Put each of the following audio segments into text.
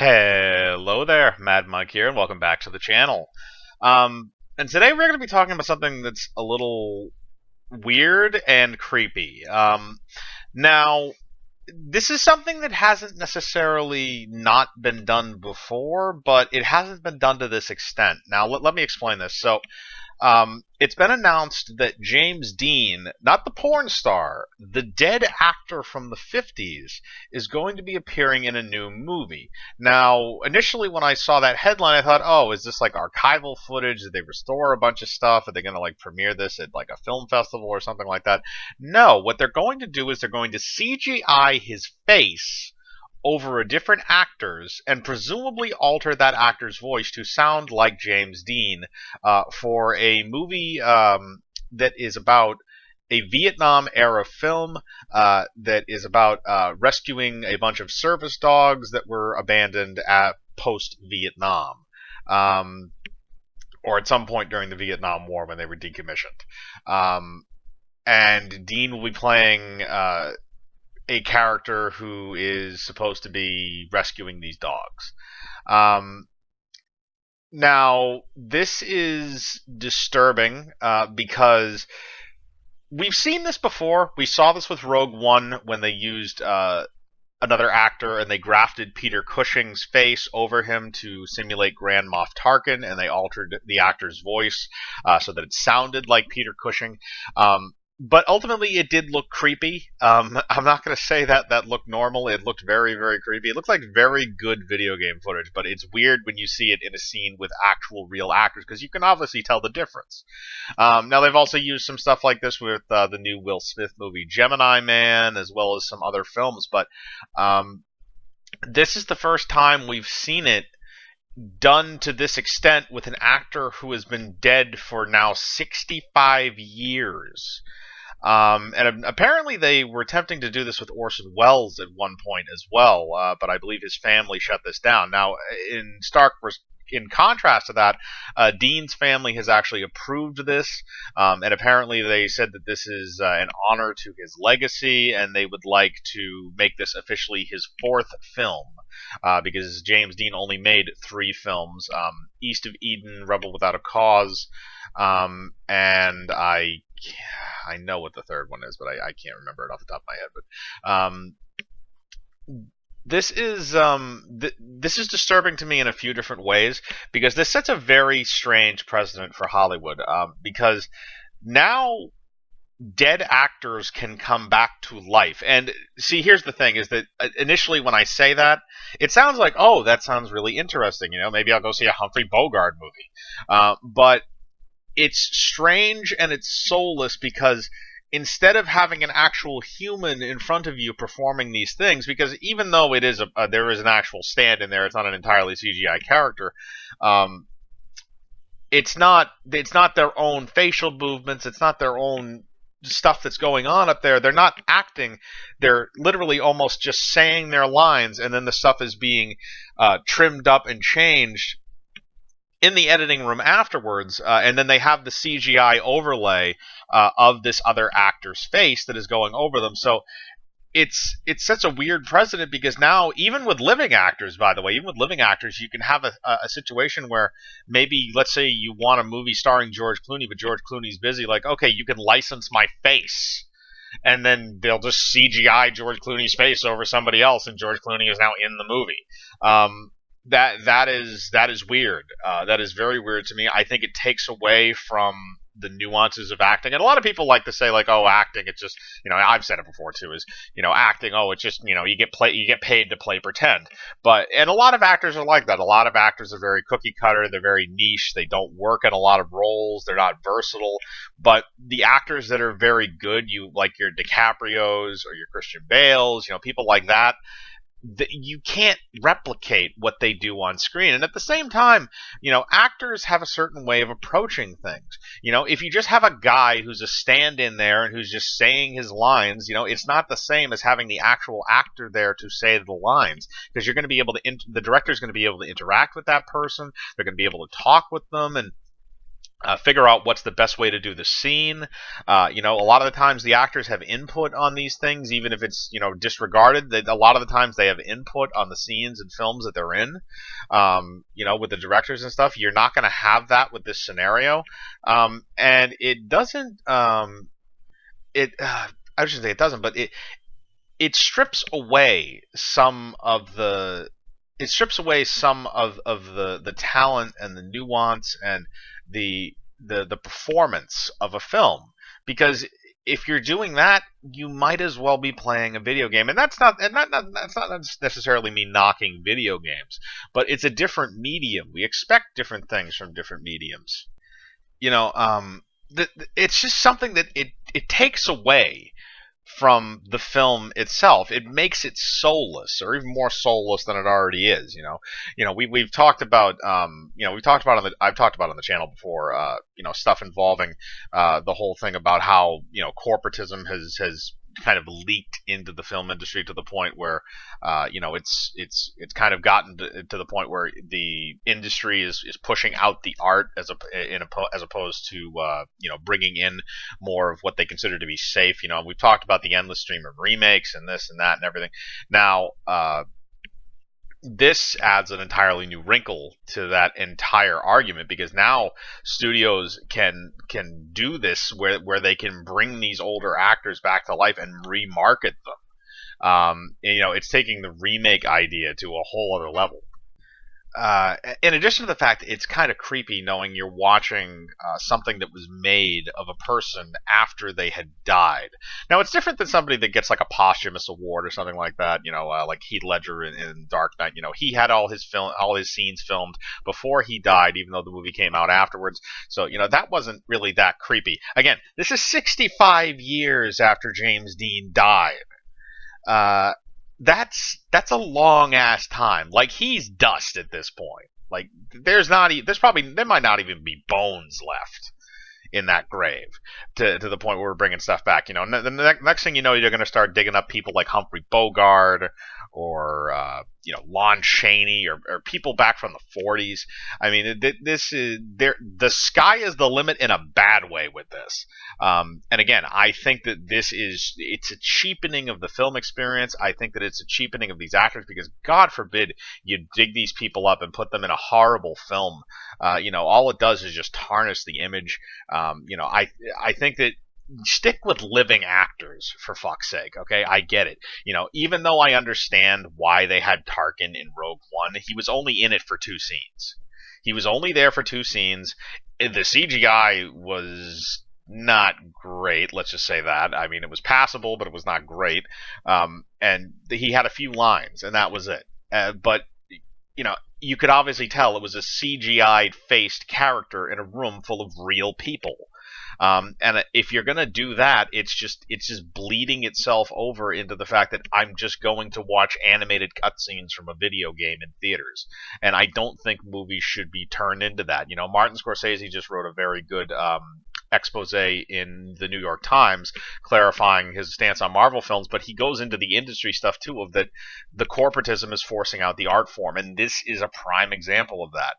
Hello there, Mad Mike here, and welcome back to the channel. And today we're going to be talking about something that's a little weird and creepy. Now, this is something that hasn't necessarily not been done before, but it hasn't been done to this extent. Now, let me explain this. It's been announced that James Dean, not the porn star, the dead actor from the 50s, is going to be appearing in a new movie. Now, initially when I saw that headline, I thought, oh, is this like archival footage? Did they restore a bunch of stuff? Are they going to like premiere this at like a film festival or something like that? No, what they're going to do is they're going to CGI his face over a different actors and presumably alter that actor's voice to sound like James Dean for a movie that is about a Vietnam era film that is about rescuing a bunch of service dogs that were abandoned at post Vietnam. Or at some point during the Vietnam War when they were decommissioned. And Dean will be playing a character who is supposed to be rescuing these dogs. Now, this is disturbing because we've seen this before. We saw this with Rogue One when they used another actor and they grafted Peter Cushing's face over him to simulate Grand Moff Tarkin, and they altered the actor's voice so that it sounded like Peter Cushing. But ultimately, it did look creepy. I'm not going to say that looked normal. It looked very, very creepy. It looked like very good video game footage, but it's weird when you see it in a scene with actual real actors, because you can obviously tell the difference. Now, they've also used some stuff like this with the new Will Smith movie, Gemini Man, as well as some other films, but this is the first time we've seen it done to this extent with an actor who has been dead for now 65 years. And apparently they were attempting to do this with Orson Welles at one point as well, but I believe his family shut this down. Now, in contrast to that, Dean's family has actually approved this, and apparently they said that this is an honor to his legacy, and they would like to make this officially his fourth film, because James Dean only made 3 films, East of Eden, Rebel Without a Cause, and I know what the third one is, but I can't remember it off the top of my head. But this is disturbing to me in a few different ways, because this sets a very strange precedent for Hollywood. Because now dead actors can come back to life. And see, here's the thing: is that initially when I say that, it sounds like, oh, that sounds really interesting. You know, maybe I'll go see a Humphrey Bogart movie. But it's strange and it's soulless, because instead of having an actual human in front of you performing these things, because even though it is there is an actual stand in there, it's not an entirely CGI character. It's not their own facial movements. It's not their own stuff that's going on up there. They're not acting. They're literally almost just saying their lines, and then the stuff is being trimmed up and changed in the editing room afterwards, and then they have the CGI overlay of this other actor's face that is going over them. So it's such a weird precedent, because now, even with living actors, by the way, even with living actors, you can have a situation where maybe, let's say you want a movie starring George Clooney, but George Clooney's busy, like, okay, you can license my face. And then they'll just CGI George Clooney's face over somebody else, and George Clooney is now in the movie. That is weird. That is very weird to me. I think it takes away from the nuances of acting. And a lot of people like to say, like, oh, acting, it's just, I've said it before too, is, acting, oh, it's just, you get paid to play pretend. And a lot of actors are like that. A lot of actors are very cookie cutter. They're very niche. They don't work in a lot of roles. They're not versatile. But the actors that are very good, like your DiCaprios or your Christian Bales, people like that, you can't replicate what they do on screen. And at the same time, actors have a certain way of approaching things. If you just have a guy who's a stand-in there and who's just saying his lines, it's not the same as having the actual actor there to say the lines, because you're going to be able to, the director's going to be able to interact with that person. They're going to be able to talk with them, and figure out what's the best way to do the scene. A lot of the times the actors have input on these things, even if it's disregarded. A lot of the times they have input on the scenes and films that they're in. With the directors and stuff, you're not going to have that with this scenario, and it doesn't. I shouldn't say it doesn't, but it strips away some of the the talent and the nuance and the performance of a film, because if you're doing that, you might as well be playing a video game. And that's not necessarily me knocking video games, but it's a different medium. We expect different things from different mediums. You know, it's just something that it takes away from the film itself. It makes it soulless, or even more soulless than it already is. We've talked about I've talked about on the channel before. Stuff involving the whole thing about how corporatism has kind of leaked into the film industry to the point where it's kind of gotten to the point where the industry is pushing out the art as opposed to bringing in more of what they consider to be safe. We've talked about the endless stream of remakes and this and that and everything. Now, this adds an entirely new wrinkle to that entire argument, because now studios can do this where they can bring these older actors back to life and remarket them. It's taking the remake idea to a whole other level. In addition to the fact it's kind of creepy knowing you're watching something that was made of a person after they had died. Now, it's different than somebody that gets like a posthumous award or something like that. Like Heath Ledger in Dark Knight. He had all his scenes filmed before he died, even though the movie came out afterwards. So that wasn't really that creepy. Again, this is 65 years after James Dean died. That's a long ass time. Like, he's dust at this point. Like, there might not even be bones left in that grave to the point where we're bringing stuff back. The next thing you know, you're going to start digging up people like Humphrey Bogart or Lon Chaney or people back from the 40s. I mean, the sky is the limit in a bad way with this. And again, I think that it's a cheapening of the film experience. I think that it's a cheapening of these actors, because God forbid you dig these people up and put them in a horrible film. All it does is just tarnish the image. I think that stick with living actors, for fuck's sake. Okay, I get it. Even though I understand why they had Tarkin in Rogue One, he was only in it for 2 scenes. He was only there for 2 scenes. The CGI was not great. Let's just say that. I mean, it was passable, but it was not great. And he had a few lines, and that was it. But you could obviously tell it was a CGI faced character in a room full of real people. And if you're gonna do that, it's just bleeding itself over into the fact that I'm just going to watch animated cutscenes from a video game in theaters, and I don't think movies should be turned into that. Martin Scorsese just wrote a very good expose in the New York Times clarifying his stance on Marvel films, but he goes into the industry stuff too, of that the corporatism is forcing out the art form, and this is a prime example of that.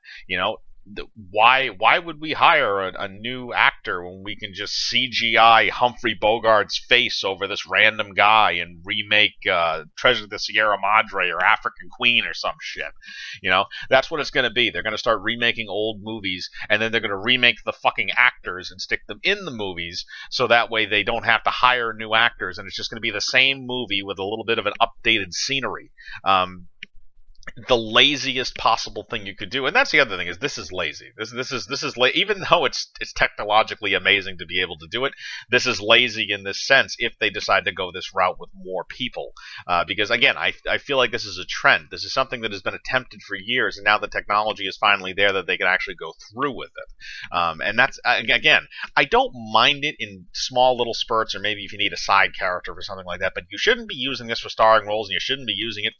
Why would we hire a new actor when we can just CGI Humphrey Bogart's face over this random guy and remake Treasure of the Sierra Madre or African Queen or some shit? That's what it's going to be. They're going to start remaking old movies, and then they're going to remake the fucking actors and stick them in the movies, so that way they don't have to hire new actors, and it's just going to be the same movie with a little bit of an updated scenery. The laziest possible thing you could do, and that's the other thing, is this is lazy. This is even though it's technologically amazing to be able to do it, this is lazy in this sense if they decide to go this route with more people. Because again, I feel like this is a trend. This is something that has been attempted for years, and now the technology is finally there that they can actually go through with it. And that's again, I don't mind it in small little spurts, or maybe if you need a side character for something like that. But you shouldn't be using this for starring roles, and you shouldn't be using it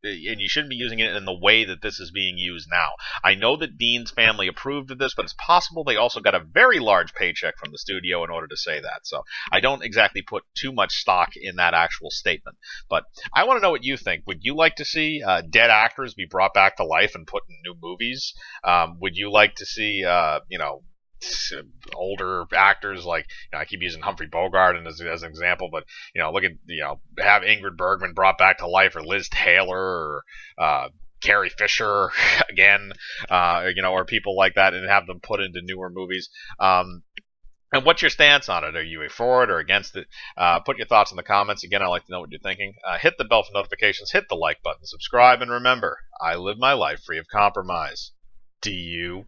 in the way that this is being used now. I know that Dean's family approved of this, but it's possible they also got a very large paycheck from the studio in order to say that. So I don't exactly put too much stock in that actual statement. But I want to know what you think. Would you like to see dead actors be brought back to life and put in new movies? Would you like to see, older actors like, I keep using Humphrey Bogart as an example, but look at, have Ingrid Bergman brought back to life, or Liz Taylor, or Carrie Fisher again, or people like that, and have them put into newer movies. And what's your stance on it? Are you for it or against it? Put your thoughts in the comments. Again, I'd like to know what you're thinking. Hit the bell for notifications, hit the like button, subscribe, and remember, I live my life free of compromise. Do you?